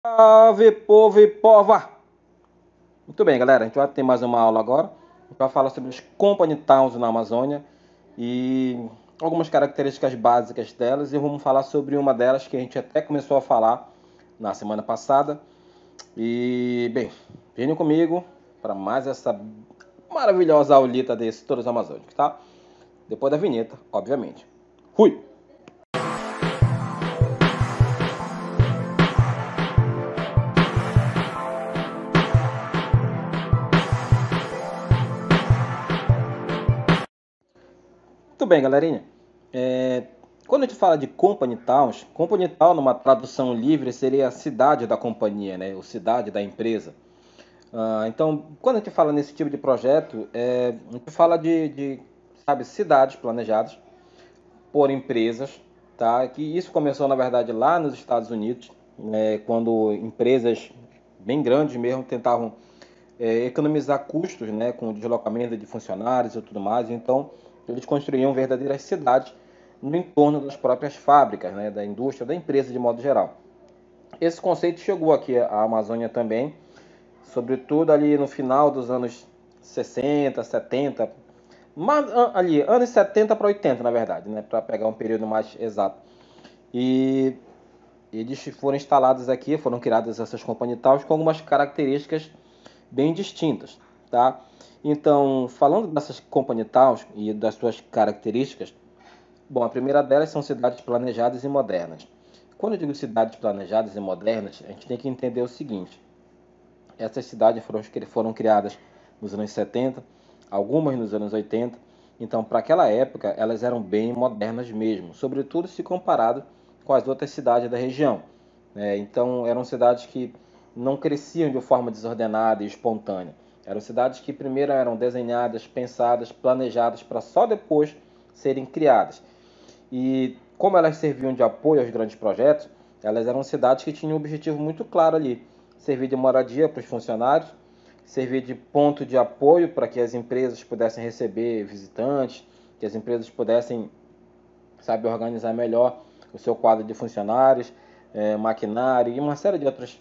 Salve, povo e pova! Muito bem, galera, a gente vai ter mais uma aula agora. A gente vai falar sobre os Company Towns na Amazônia e algumas características básicas delas. E vamos falar sobre uma delas que a gente até começou a falar na semana passada. E, bem, venham comigo para mais essa maravilhosa aulita de setores amazônicos, tá? Depois da vinheta, obviamente. Fui! Muito bem, galerinha. Quando a gente fala de Company Town, numa tradução livre, seria a cidade da companhia, né? Ou cidade da empresa. Então, quando a gente fala nesse tipo de projeto, a gente fala sabe, cidades planejadas por empresas, tá? Que isso começou, na verdade, lá nos Estados Unidos, né? Quando empresas bem grandes mesmo tentavam economizar custos, né, com o deslocamento de funcionários e tudo mais. Então, eles construíam verdadeiras cidades no entorno das próprias fábricas, né, da indústria, da empresa de modo geral. Esse conceito chegou aqui à Amazônia também, sobretudo ali no final dos anos 60, 70, mas ali, anos 70 para 80, na verdade, né, para pegar um período mais exato. E eles foram instalados aqui, foram criadas essas companhias com algumas características bem distintas, tá? Então, falando dessas company towns e das suas características, bom, a primeira delas são cidades planejadas e modernas. Quando eu digo cidades planejadas e modernas, a gente tem que entender o seguinte: essas cidades foram criadas nos anos 70, algumas nos anos 80. Então, para aquela época, elas eram bem modernas mesmo, sobretudo se comparado com as outras cidades da região. Então, eram cidades que não cresciam de forma desordenada e espontânea. Eram cidades que primeiro eram desenhadas, pensadas, planejadas para só depois serem criadas. E como elas serviam de apoio aos grandes projetos, elas eram cidades que tinham um objetivo muito claro ali: servir de moradia para os funcionários, servir de ponto de apoio para que as empresas pudessem receber visitantes, que as empresas pudessem, sabe, organizar melhor o seu quadro de funcionários, maquinário e uma série de outras,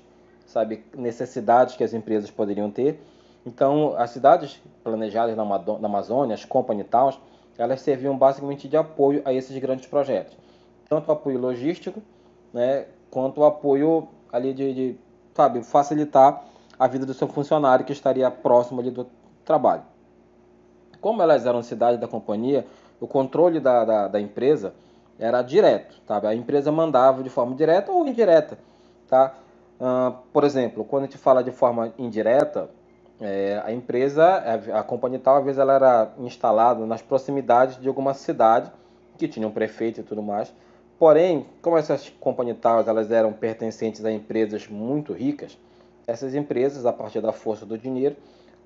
sabe, necessidades que as empresas poderiam ter. Então, as cidades planejadas na Amazônia, as company towns, elas serviam basicamente de apoio a esses grandes projetos. Tanto o apoio logístico, né, quanto o apoio ali sabe, facilitar a vida do seu funcionário que estaria próximo ali do trabalho. Como elas eram cidades da companhia, o controle da empresa era direto, tá? A empresa mandava de forma direta ou indireta, tá? Por exemplo, quando a gente fala de forma indireta, a empresa, a companhia tal, às vezes ela era instalada nas proximidades de alguma cidade que tinha um prefeito e tudo mais. Porém, como essas companhias tal, elas eram pertencentes a empresas muito ricas, essas empresas, a partir da força do dinheiro,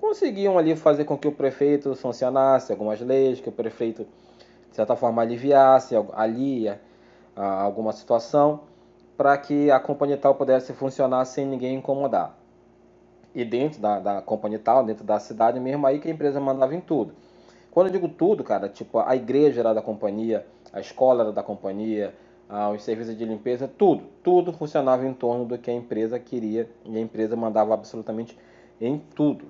conseguiam ali fazer com que o prefeito sancionasse algumas leis, que o prefeito, de certa forma, aliviasse ali alguma situação, para que a companhia tal pudesse funcionar sem ninguém incomodar. E dentro da companhia tal, dentro da cidade mesmo, aí que a empresa mandava em tudo. Quando eu digo tudo, cara, tipo, a igreja era da companhia, a escola era da companhia, os serviços de limpeza, tudo funcionava em torno do que a empresa queria e a empresa mandava absolutamente em tudo.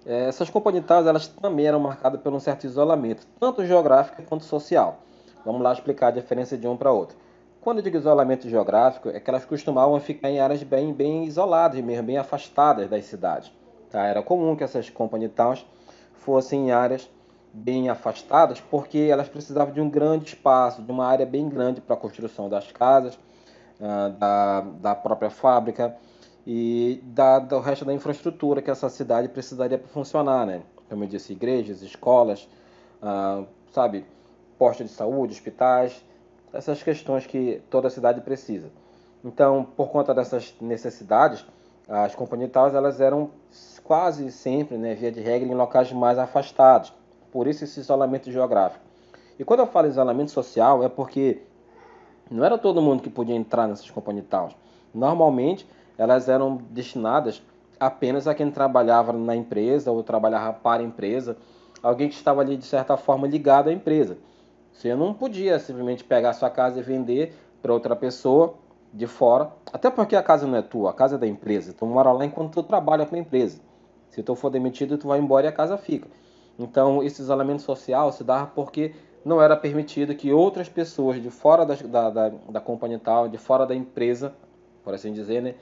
Essas comunidades elas também eram marcadas por um certo isolamento, tanto geográfico quanto social. Vamos lá explicar a diferença de um para outro. Quando eu digo isolamento geográfico, é que elas costumavam ficar em áreas bem isoladas, mesmo bem afastadas das cidades. Tá? Era comum que essas company towns fossem em áreas bem afastadas, porque elas precisavam de um grande espaço, de uma área bem grande para a construção das casas, da própria fábrica e do resto da infraestrutura que essa cidade precisaria para funcionar, né? Como eu disse, igrejas, escolas, sabe, postos de saúde, hospitais, essas questões que toda cidade precisa. Então, por conta dessas necessidades, as companhias elas eram quase sempre, né, via de regra, em locais mais afastados. Por isso esse isolamento geográfico. E quando eu falo isolamento social, é porque não era todo mundo que podia entrar nessas company towns. Normalmente, elas eram destinadas apenas a quem trabalhava na empresa ou trabalhava para a empresa, alguém que estava ali de certa forma ligado à empresa. Você não podia simplesmente pegar a sua casa e vender para outra pessoa de fora, Até porque a casa não é tua, a casa é da empresa. Tu mora lá enquanto tu trabalha para a empresa. Se tu for demitido, tu vai embora e a casa fica. Então, esse isolamento social se dava porque não era permitido que outras pessoas de fora da companhia tal, de fora da empresa, por assim dizer, né,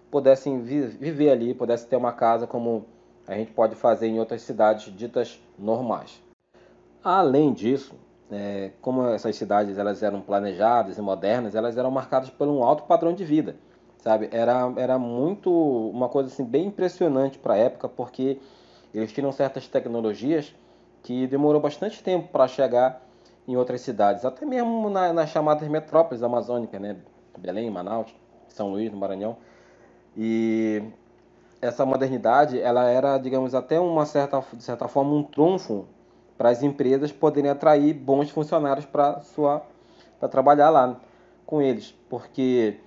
pudessem viver ali, pudessem ter uma casa como a gente pode fazer em outras cidades ditas normais. Além disso, como essas cidades elas eram planejadas e modernas, elas eram marcadas por um alto padrão de vida, sabe? Era muito uma coisa assim bem impressionante para a época, porque eles tinham certas tecnologias que demorou bastante tempo para chegar em outras cidades, até mesmo nas chamadas metrópoles amazônicas, né? Belém, Manaus, São Luís, no Maranhão. E essa modernidade, ela era, digamos, até de certa forma, um trunfo para as empresas poderem atrair bons funcionários para trabalhar lá com eles, porque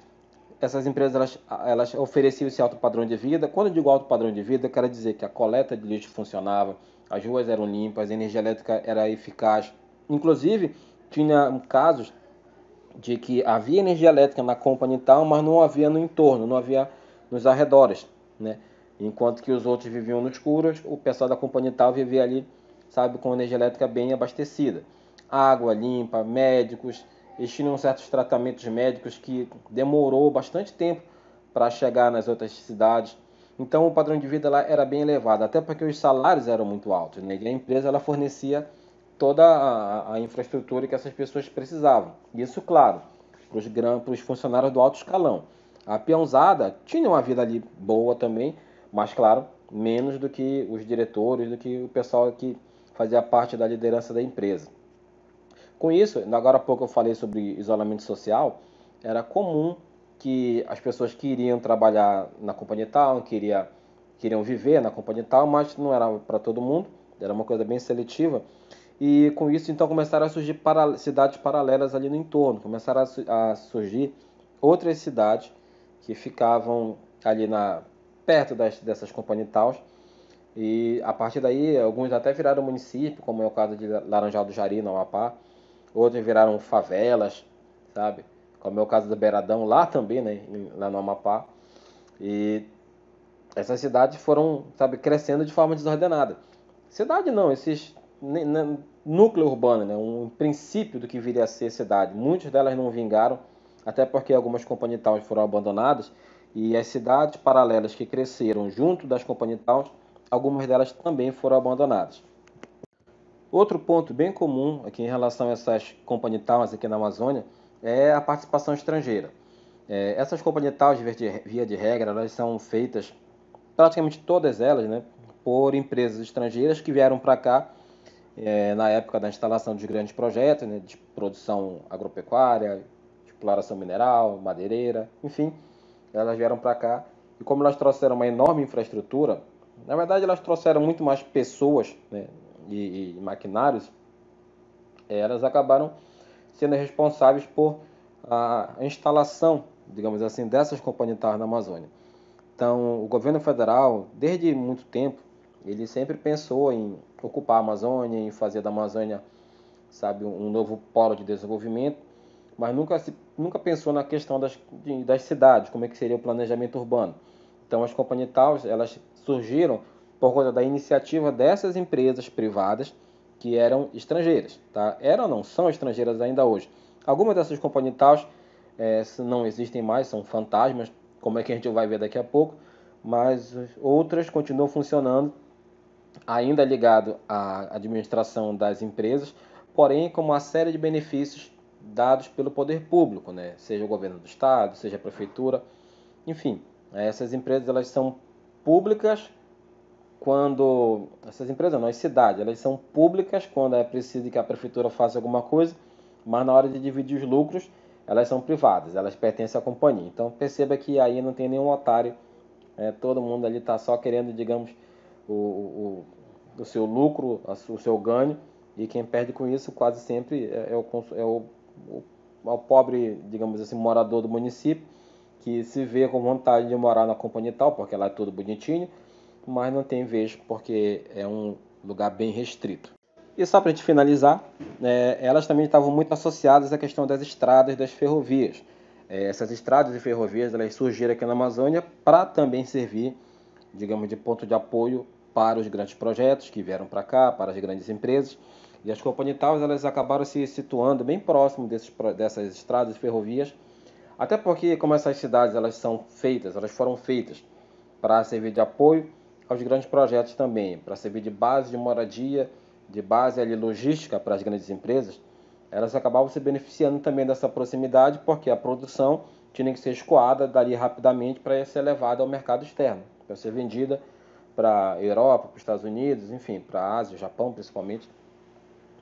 essas empresas elas ofereciam esse alto padrão de vida. Quando eu digo alto padrão de vida, eu quero dizer que a coleta de lixo funcionava, as ruas eram limpas, a energia elétrica era eficaz. Inclusive, tinha casos de que havia energia elétrica na companhia e tal, mas não havia no entorno, não havia nos arredores, né? Enquanto que os outros viviam no escuro, o pessoal da companhia e tal vivia ali, sabe, com energia elétrica bem abastecida. Água limpa, médicos, eles tinham certos tratamentos médicos que demorou bastante tempo para chegar nas outras cidades. Então o padrão de vida lá era bem elevado, até porque os salários eram muito altos, né? E a empresa ela fornecia toda a infraestrutura que essas pessoas precisavam. Isso, claro, para os funcionários do alto escalão. A peãozada tinha uma vida ali boa também, mas, claro, menos do que os diretores, do que o pessoal que fazia parte da liderança da empresa. Com isso, agora há pouco eu falei sobre isolamento social, era comum que as pessoas queriam trabalhar na companhia tal, queriam viver na companhia tal, mas não era para todo mundo, era uma coisa bem seletiva. E com isso, então, começaram a surgir cidades paralelas ali no entorno, começaram a surgir outras cidades que ficavam ali perto dessas companhias tal. E a partir daí, alguns até viraram município, como é o caso de Laranjal do Jari, no Amapá. Outros viraram favelas, sabe? Como é o caso do Beiradão, lá também, né? Lá no Amapá. E essas cidades foram, sabe, crescendo de forma desordenada. Cidade não, esses núcleo urbano, né? Um princípio do que viria a ser cidade. Muitas delas não vingaram, até porque algumas companhia towns foram abandonadas e as cidades paralelas que cresceram junto das companhia towns, algumas delas também foram abandonadas. Outro ponto bem comum aqui em relação a essas companhia towns aqui na Amazônia é a participação estrangeira. Essas companhia towns, via de regra, elas são feitas, praticamente todas elas, né, por empresas estrangeiras que vieram para cá na época da instalação de grandes projetos, né, de produção agropecuária, exploração mineral, madeireira, enfim, elas vieram para cá e como elas trouxeram uma enorme infraestrutura, na verdade elas trouxeram muito mais pessoas, né, e maquinários, elas acabaram sendo responsáveis por a instalação, digamos assim, dessas companhias na Amazônia. Então, o governo federal, desde muito tempo, ele sempre pensou em ocupar a Amazônia, em fazer da Amazônia, sabe, um novo polo de desenvolvimento, mas nunca pensou na questão das cidades, como é que seria o planejamento urbano. Então, as companhias TAUs, elas surgiram por conta da iniciativa dessas empresas privadas que eram estrangeiras, tá? Eram não, são estrangeiras ainda hoje. Algumas dessas companhias TAUs não existem mais, são fantasmas, como é que a gente vai ver daqui a pouco, mas outras continuam funcionando, ainda ligado à administração das empresas, porém com uma série de benefícios dados pelo poder público, né? Seja o governo do estado, seja a prefeitura, enfim, essas empresas elas são públicas quando essas empresas não, as cidades, elas são públicas quando é preciso que a prefeitura faça alguma coisa, mas na hora de dividir os lucros, elas são privadas, elas pertencem à companhia. Então perceba que aí não tem nenhum otário, todo mundo ali está só querendo, digamos, o, o, o seu lucro, o seu ganho, e quem perde com isso quase sempre é o pobre, digamos assim, morador do município, que se vê com vontade de morar na companhia tal, porque lá é tudo bonitinho, mas não tem vez porque é um lugar bem restrito. E só para a gente finalizar, elas também estavam muito associadas à questão das estradas, das ferrovias. Essas estradas e ferrovias elas surgiram aqui na Amazônia para também servir, digamos, de ponto de apoio para os grandes projetos que vieram para cá, para as grandes empresas. E as companhitaus elas acabaram se situando bem próximo dessas estradas e ferrovias, até porque como essas cidades elas foram feitas para servir de apoio aos grandes projetos também, para servir de base de moradia, de base ali logística para as grandes empresas, elas acabavam se beneficiando também dessa proximidade, porque a produção tinha que ser escoada dali rapidamente para ser levada ao mercado externo, para ser vendida para a Europa, para os Estados Unidos, enfim, para a Ásia, Japão principalmente.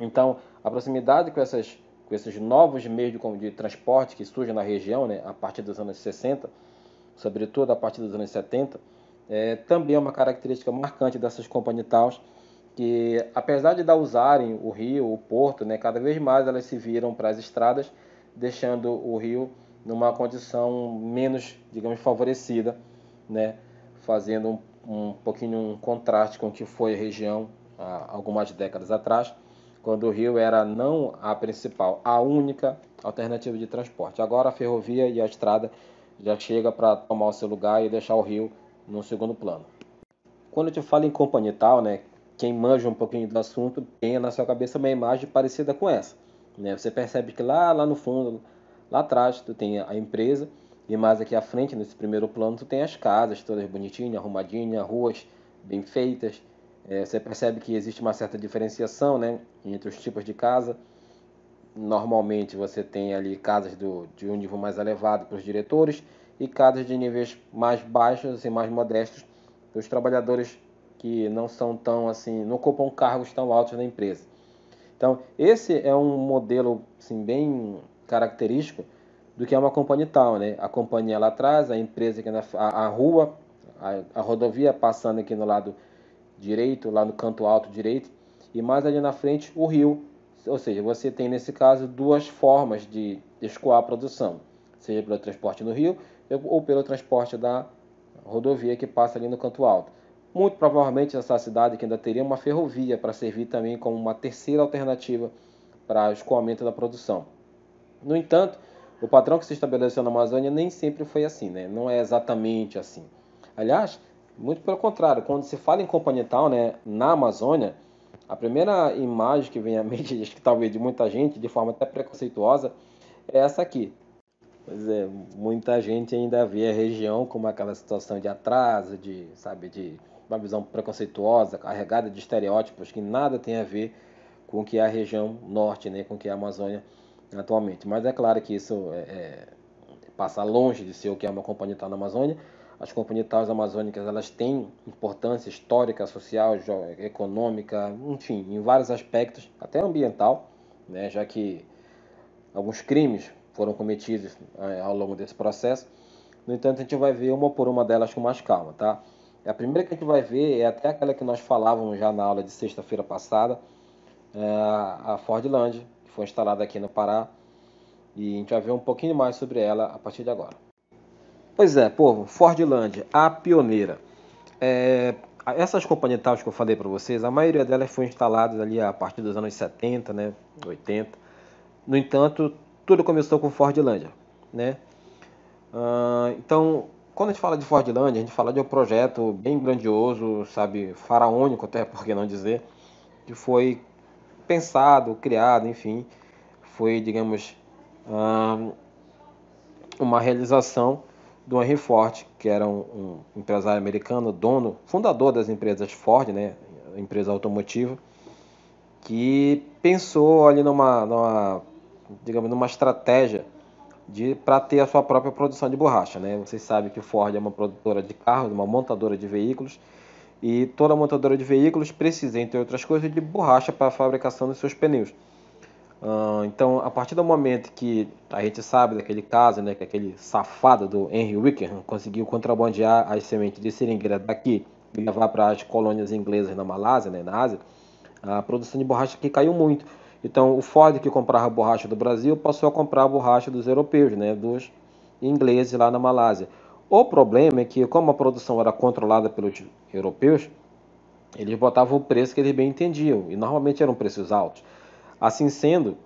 Então, a proximidade com esses novos meios de transporte que surgem na região, né, a partir dos anos 60, sobretudo a partir dos anos 70, também é uma característica marcante dessas companhitaus, que apesar de usarem o rio, o porto, né, cada vez mais elas se viram para as estradas, deixando o rio numa condição menos, digamos, favorecida, né, fazendo um pouquinho um contraste com o que foi a região há algumas décadas atrás, quando o rio era não a principal, a única alternativa de transporte. Agora a ferrovia e a estrada já chega para tomar o seu lugar e deixar o rio no segundo plano. Quando eu te falo em companhital, né, quem manja um pouquinho do assunto tem na sua cabeça uma imagem parecida com essa, né? Você percebe que lá no fundo, lá atrás, tu tem a empresa e mais aqui à frente, nesse primeiro plano, tu tem as casas todas bonitinhas, arrumadinhas, ruas bem feitas. Você percebe que existe uma certa diferenciação, né, entre os tipos de casa. Normalmente você tem ali casas de um nível mais elevado para os diretores e casas de níveis mais baixos e mais modestos para os trabalhadores que não são tão assim, não ocupam cargos tão altos na empresa. Então, esse é um modelo assim, bem característico do que é uma companhia tal, né? A companhia lá atrás, a empresa aqui a rua, a rodovia passando aqui no lado direito, lá no canto alto direito, e mais ali na frente o rio. Ou seja, você tem nesse caso duas formas de escoar a produção, seja pelo transporte no rio ou pelo transporte da rodovia que passa ali no canto alto. Muito provavelmente essa cidade que ainda teria uma ferrovia para servir também como uma terceira alternativa para o escoamento da produção. No entanto, o padrão que se estabeleceu na Amazônia nem sempre foi assim, né? Não é exatamente assim. Aliás, muito pelo contrário, quando se fala em companhital, né, na Amazônia, a primeira imagem que vem à mente, acho que talvez de muita gente, de forma até preconceituosa, é essa aqui. Pois é, muita gente ainda vê a região como aquela situação de atraso, de uma visão preconceituosa, carregada de estereótipos que nada tem a ver com o que é a região norte, né, com o que é a Amazônia atualmente. Mas é claro que isso passa longe de ser o que é uma companhia tal na Amazônia. As companhias amazônicas elas têm importância histórica, social, econômica, enfim, em vários aspectos, até ambiental, né, já que alguns crimes foram cometidos ao longo desse processo. No entanto, a gente vai ver uma por uma delas com mais calma, tá? A primeira que a gente vai ver é até aquela que nós falávamos já na aula de sexta-feira passada, a Fordland, que foi instalada aqui no Pará, e a gente vai ver um pouquinho mais sobre ela a partir de agora. Pois é, povo, Fordland, a pioneira. Essas companhias que eu falei para vocês, a maioria delas foi instalada ali a partir dos anos 70, né, 80. No entanto, tudo começou com Fordlândia, né? Então, quando a gente fala de Fordlândia, a gente fala de um projeto bem grandioso, sabe, faraônico até, por que não dizer, que foi pensado, criado, enfim, foi, digamos, uma realização do Henry Ford, que era um empresário americano, dono, fundador das empresas Ford, né, empresa automotiva, que pensou ali digamos, numa estratégia para ter a sua própria produção de borracha, né? Vocês sabem que Ford é uma produtora de carros, uma montadora de veículos, e toda montadora de veículos precisa, entre outras coisas, de borracha para a fabricação dos seus pneus. Então, a partir do momento que a gente sabe daquele caso, né, que aquele safado do Henry Wickham conseguiu contrabandear as sementes de seringueira daqui e levar para as colônias inglesas na Malásia, né, na Ásia, a produção de borracha aqui caiu muito. Então, o Ford que comprava borracha do Brasil passou a comprar a borracha dos europeus, né, dos ingleses lá na Malásia. O problema é que, como a produção era controlada pelos europeus, eles botavam o preço que eles bem entendiam, e normalmente eram preços altos. Assim sendo,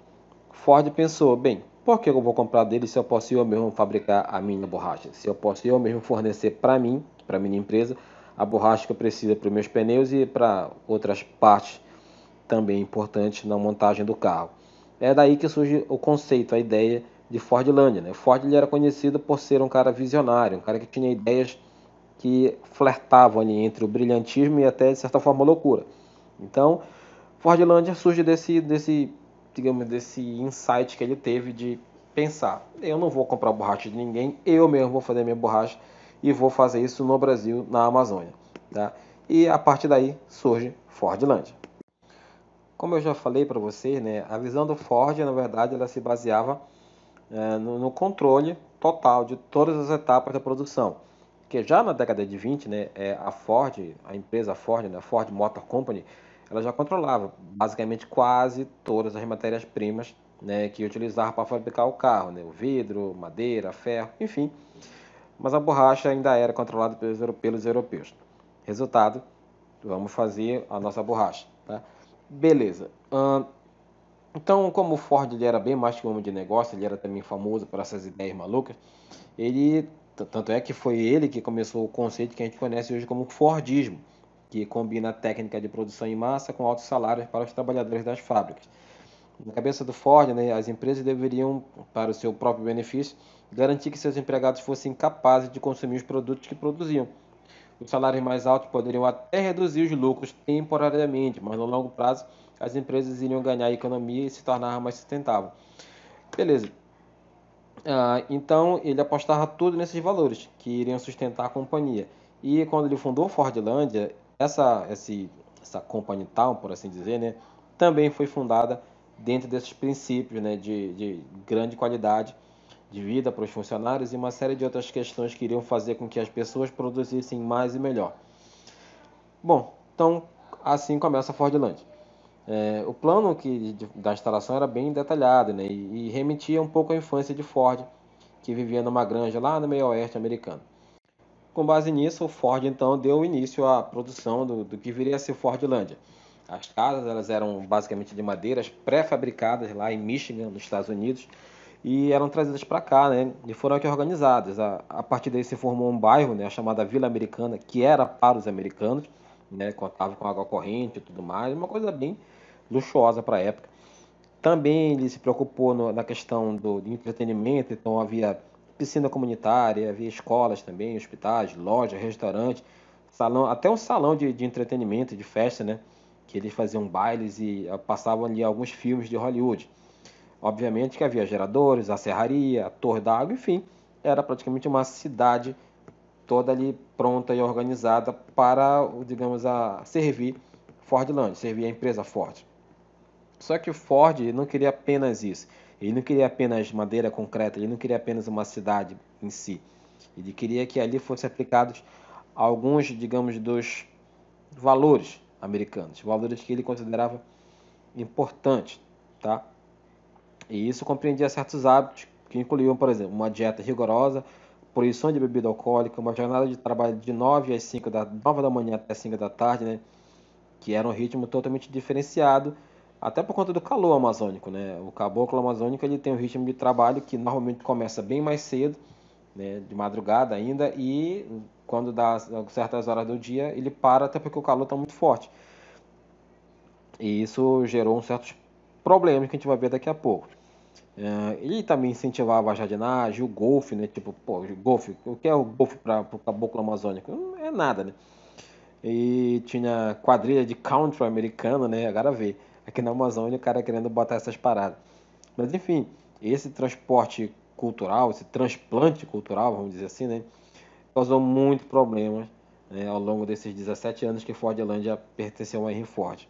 Ford pensou, bem, Por que eu vou comprar dele se eu posso eu mesmo fabricar a minha borracha? Se eu posso eu mesmo fornecer para mim, para minha empresa, a borracha que eu preciso para os meus pneus e para outras partes também importantes na montagem do carro. É daí que surge o conceito, a ideia de Fordlândia, né? O Ford ele era conhecido por ser um cara visionário, um cara que tinha ideias que flertavam ali entre o brilhantismo e até, de certa forma, a loucura. Então, Fordlândia surge digamos, desse insight que ele teve de pensar, eu não vou comprar borracha de ninguém, eu mesmo vou fazer minha borracha e vou fazer isso no Brasil, na Amazônia. Tá? E a partir daí surge Fordlândia. Como eu já falei para você, né, a visão do Ford, na verdade, ela se baseava no controle total de todas as etapas da produção. Porque já na década de 20, né, a Ford, a empresa Ford, né, a Ford Motor Company, ela já controlava basicamente quase todas as matérias-primas, né, que utilizava para fabricar o carro, né, o vidro, madeira, ferro, enfim. Mas a borracha ainda era controlada pelos europeus. Resultado, vamos fazer a nossa borracha. Tá? Beleza. Então, como o Ford ele era bem mais que um homem de negócio, ele era também famoso por essas ideias malucas, ele, tanto é que foi ele que começou o conceito que a gente conhece hoje como Fordismo, que combina a técnica de produção em massa com altos salários para os trabalhadores das fábricas. Na cabeça do Ford, né, as empresas deveriam, para o seu próprio benefício, garantir que seus empregados fossem capazes de consumir os produtos que produziam. Os salários mais altos poderiam até reduzir os lucros temporariamente, mas no longo prazo as empresas iriam ganhar economia e se tornar mais sustentável. Beleza. Então ele apostava tudo nesses valores que iriam sustentar a companhia. E quando ele fundou Fordlândia, essa Company Town, por assim dizer, né, também foi fundada dentro desses princípios, né, de grande qualidade de vida para os funcionários e uma série de outras questões que iriam fazer com que as pessoas produzissem mais e melhor. Bom, então assim começa a Fordlândia. O plano da instalação era bem detalhado, né, e remetia um pouco à infância de Ford, que vivia numa granja lá no meio oeste americano. Com base nisso, o Ford então deu início à produção do que viria a ser Fordlândia. As casas elas eram basicamente de madeiras pré-fabricadas lá em Michigan, nos Estados Unidos, e eram trazidas para cá, né? E foram aqui organizadas. A partir daí se formou um bairro, né? A chamada Vila Americana, que era para os americanos, né? Contava com água corrente e tudo mais, uma coisa bem luxuosa para a época. Também ele se preocupou na questão de entretenimento, então havia piscina comunitária, havia escolas também, hospitais, lojas, restaurantes, salão, até um salão de entretenimento, de festa, né? Que eles faziam bailes e passavam ali alguns filmes de Hollywood. Obviamente que havia geradores, a serraria, a torre d'água, enfim, era praticamente uma cidade toda ali pronta e organizada para, digamos, servir Fordland, servir a empresa Ford. Só que o Ford não queria apenas isso. Ele não queria apenas madeira concreta, ele não queria apenas uma cidade em si. Ele queria que ali fossem aplicados alguns, digamos, dos valores americanos, valores que ele considerava importantes, tá? E isso compreendia certos hábitos que incluíam, por exemplo, uma dieta rigorosa, proibição de bebida alcoólica, uma jornada de trabalho de 9 da manhã até 5 da tarde, né? Que era um ritmo totalmente diferenciado, até por conta do calor amazônico, né? O caboclo amazônico ele tem um ritmo de trabalho que normalmente começa bem mais cedo, né? De madrugada ainda, e quando dá certas horas do dia ele para, até porque o calor está muito forte. E isso gerou uns certos problemas que a gente vai ver daqui a pouco. Ele também incentivava a jardinagem, o golfe, né? Tipo, pô, golfe, o que é o golfe para o caboclo amazônico? Não é nada, né? E tinha quadrilha de country americano, né? Agora vê. Aqui na Amazônia o cara querendo botar essas paradas. Mas enfim, esse transporte cultural, esse transplante cultural, vamos dizer assim, né? Causou muitos problemas, né, ao longo desses 17 anos que Fordlândia pertenceu a Henry Ford.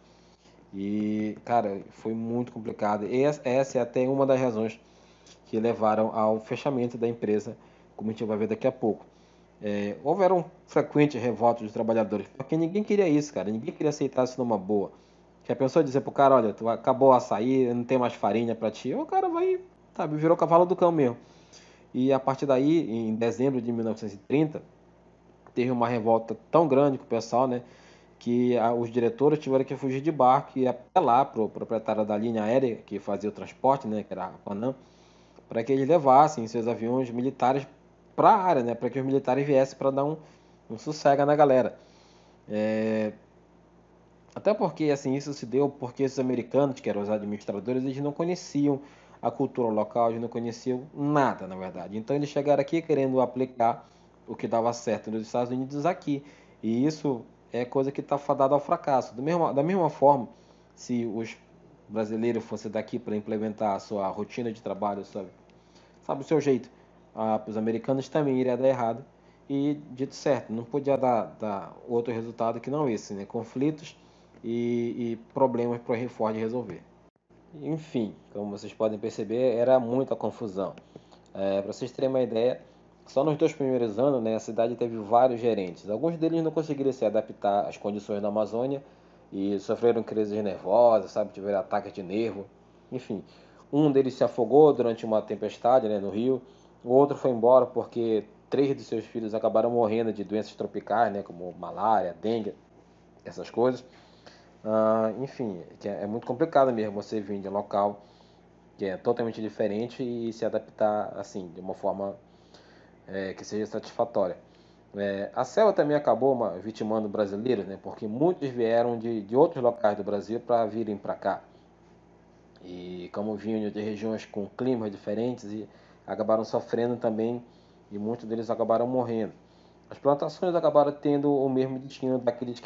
E, cara, foi muito complicado. E essa é até uma das razões que levaram ao fechamento da empresa, como a gente vai ver daqui a pouco. Houveram frequentes revoltas dos trabalhadores, porque ninguém queria isso, cara. Ninguém queria aceitar isso numa boa. Já pensou dizer pro cara, olha, acabou o açaí, não tem mais farinha pra ti. O cara vai, sabe, virou cavalo do cão mesmo. E a partir daí, em dezembro de 1930, teve uma revolta tão grande com o pessoal, né, que os diretores tiveram que fugir de barco e apelar pro proprietário da linha aérea que fazia o transporte, né, que era a Panam, para que eles levassem seus aviões militares para a área, né? Para que os militares viessem para dar um sossego na galera. Até porque assim isso se deu porque esses americanos, que eram os administradores, eles não conheciam a cultura local, eles não conheciam nada, na verdade. Então eles chegaram aqui querendo aplicar o que dava certo nos Estados Unidos aqui. E isso é coisa que está fadada ao fracasso. Da mesma forma, se os brasileiros fossem daqui para implementar a sua rotina de trabalho, sabe o seu jeito, os americanos também iria dar errado. E dito certo, não podia dar outro resultado que não esse, né? Conflitos e problemas para o Henry Ford resolver. Enfim, como vocês podem perceber, era muita confusão. Para vocês terem uma ideia, só nos 2 primeiros anos, né, a cidade teve vários gerentes. Alguns deles não conseguiram se adaptar às condições da Amazônia e sofreram crises nervosas, sabe, tiveram ataques de nervo. Enfim, um deles se afogou durante uma tempestade, né, no rio. O outro foi embora porque 3 de seus filhos acabaram morrendo de doenças tropicais, né, como malária, dengue, essas coisas. Enfim, é muito complicado mesmo você vir de um local que é totalmente diferente e se adaptar assim, de uma forma que seja satisfatória. A selva também acabou vitimando brasileiros, né, porque muitos vieram de outros locais do Brasil para virem para cá. E como vinham de regiões com climas diferentes e acabaram sofrendo também e muitos deles acabaram morrendo. As plantações acabaram tendo o mesmo destino daqueles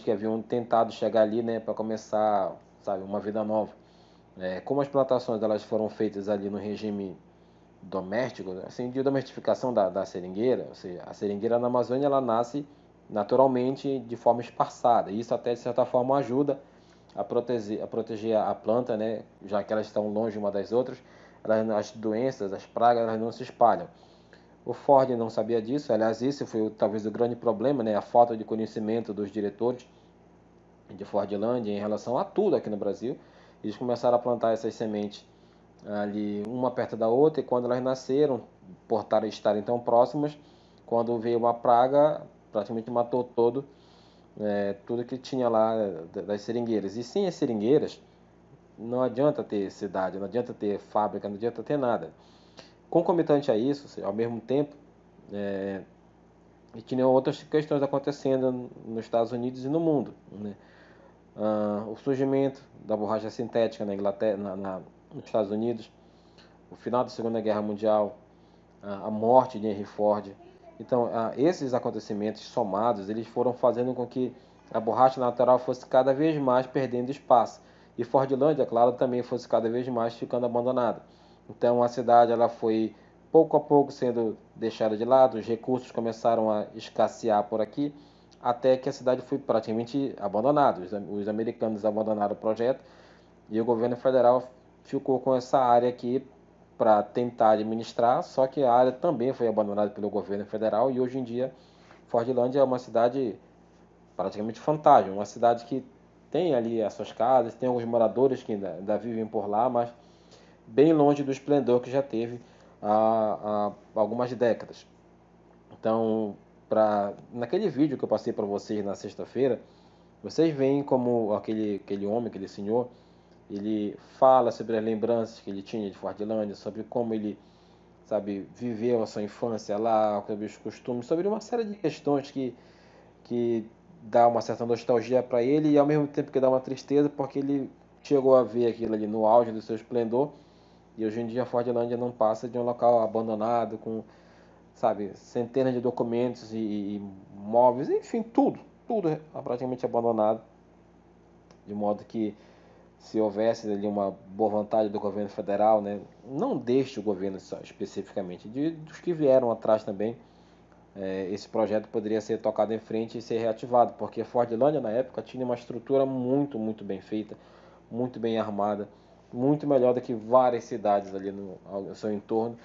que haviam tentado chegar ali, né, para começar, sabe, uma vida nova. Como as plantações elas foram feitas ali no regime doméstico, assim, de domesticação da seringueira, ou seja, a seringueira na Amazônia ela nasce naturalmente de forma espaçada. E isso até de certa forma ajuda a proteger a planta, né, já que elas estão longe uma das outras, as doenças, as pragas, elas não se espalham. O Ford não sabia disso, aliás, esse foi talvez o grande problema, né, a falta de conhecimento dos diretores de Fordlândia em relação a tudo aqui no Brasil. Eles começaram a plantar essas sementes ali uma perto da outra e quando elas nasceram, por estarem tão próximas, quando veio uma praga, praticamente matou tudo que tinha lá das seringueiras. E sem as seringueiras, não adianta ter cidade, não adianta ter fábrica, não adianta ter nada. Concomitante a isso, ao mesmo tempo, e tinham outras questões acontecendo nos Estados Unidos e no mundo, né? O surgimento da borracha sintética na Inglaterra, nos Estados Unidos, o final da Segunda Guerra Mundial, a morte de Henry Ford. Então, esses acontecimentos somados, eles foram fazendo com que a borracha natural fosse cada vez mais perdendo espaço. E Fordlândia, claro, também fosse cada vez mais ficando abandonada. Então, a cidade ela foi pouco a pouco sendo deixada de lado, os recursos começaram a escassear por aqui, até que a cidade foi praticamente abandonada. Os americanos abandonaram o projeto e o governo federal ficou com essa área aqui para tentar administrar, só que a área também foi abandonada pelo governo federal e hoje em dia Fordlândia é uma cidade praticamente fantasma, uma cidade que tem ali as suas casas, tem alguns moradores que ainda vivem por lá, mas bem longe do esplendor que já teve há algumas décadas. Então, naquele vídeo que eu passei para vocês na sexta-feira, vocês veem como aquele homem, aquele senhor, ele fala sobre as lembranças que ele tinha de Fordlândia, sobre como ele, sabe, viveu a sua infância lá, sobre os costumes, sobre uma série de questões que dá uma certa nostalgia para ele e ao mesmo tempo que dá uma tristeza porque ele chegou a ver aquilo ali no auge do seu esplendor e hoje em dia a Fordlândia não passa de um local abandonado com, sabe, centenas de documentos e móveis, enfim, tudo é praticamente abandonado, de modo que se houvesse ali uma boa vontade do governo federal, né, não deste o governo só, especificamente, dos que vieram atrás também, esse projeto poderia ser tocado em frente e ser reativado, porque Fordlândia na época tinha uma estrutura muito, muito bem feita, muito bem armada, muito melhor do que várias cidades ali ao seu entorno.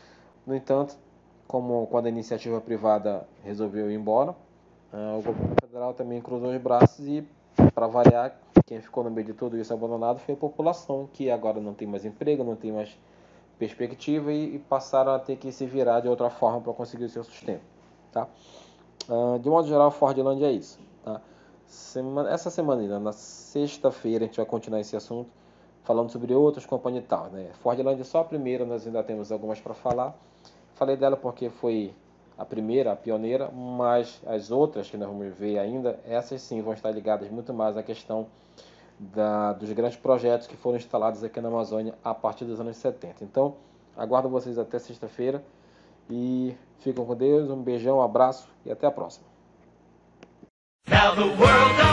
No entanto, como quando a iniciativa privada resolveu ir embora, o governo federal também cruzou os braços e, para variar, quem ficou no meio de tudo isso abandonado foi a população, que agora não tem mais emprego, não tem mais perspectiva e passaram a ter que se virar de outra forma para conseguir o seu sustento. Tá? De modo geral, Fordlândia é isso. Tá? Essa semana ainda, na sexta-feira, a gente vai continuar esse assunto falando sobre outras Company Towns, né? Fordland é só a primeira, nós ainda temos algumas para falar. Falei dela porque foi a primeira, a pioneira, mas as outras que nós vamos ver ainda, essas sim vão estar ligadas muito mais à questão dos grandes projetos que foram instalados aqui na Amazônia a partir dos anos 70. Então, aguardo vocês até sexta-feira e ficam com Deus. Um beijão, um abraço e até a próxima. Now the world